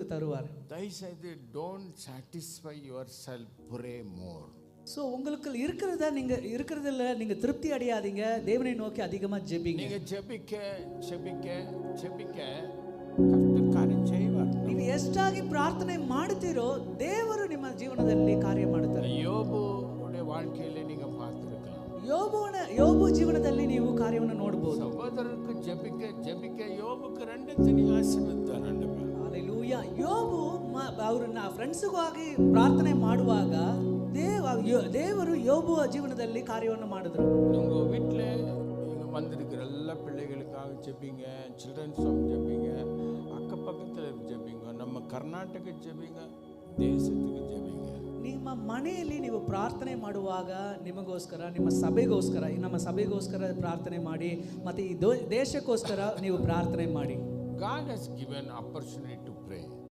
தருவார். தயவுசெய்து don't satisfy yourself, pray more. So உங்களுக்கு இருக்கிறதுல நீங்க திருப்தி அடையாதீங்க. தேவனை நோக்கி அதிகமா ஜெபிங்க. நீங்க ஜெபிக்க ஜெபிக்க ஜெபிக்க ಕರ್ತನ ಕಾರ್ಯ செய்வார். ನೀವು ಎಷ್ಟಾಗಿ ಪ್ರಾರ್ಥನೆ ಮಾಡ್ತೀರೋ ದೇವರು ನಿಮ್ಮ ಜೀವನದಲ್ಲಿ ಕಾರ್ಯ ಮಾಡುತ್ತಾರೆ. யோபுடைய வாழ்க்கையில நீங்க பார்த்திருக்கலாம். யோபு ಜೀವನದಲ್ಲಿ ನೀವು ಕಾರ್ಯವನ್ನು ನೋಡಬಹುದು. ಸಹೋದರருக்கு ಜೆಬಿಕ ಜೆಬಿಕ யோபுக்கு ரெண்டு தனி ஆசீர்வாதம் ஆண்டவர். ஹalleluya. யோபு ಅವರನ್ನ ಫ್ರೆಂಡ್ಸ್ಗಾಗಿ ಪ್ರಾರ್ಥನೆ ಮಾಡುವಾಗ ದೇವರು யோபு ಜೀವನದಲ್ಲಿ ಕಾರ್ಯವನ್ನು ಮಾಡಿದ್ರು. உங்க வீட்ல நீங்க வந்திருக்கிற எல்லா பிள்ளைகளுக்காக ஜெபிங்க, சில்ட்ரன்ஸ் ஹோம் ஜெபிங்க, அக்கபக்கத்துல ஜெபிங்க, நம்ம கர்நாடக ஜெபிங்க, தேசத்துக்கு ஜெபிங்க. ನಿಮ್ಮ ಮನೆಯಲ್ಲಿ ನೀವು ಪ್ರಾರ್ಥನೆ ಮಾಡುವಾಗ ನಿಮಗೋಸ್ಕರ, ನಿಮ್ಮ ಸಭೆಗೋಸ್ಕರ, ನಮ್ಮ ಸಭೆಗೋಸ್ಕರ ಪ್ರಾರ್ಥನೆ ಮಾಡಿ, ಮತ್ತೆ ಈ ದೇಶಕ್ಕೋಸ್ಕರ ನೀವು ಪ್ರಾರ್ಥನೆ ಮಾಡಿ. God has given opportunity to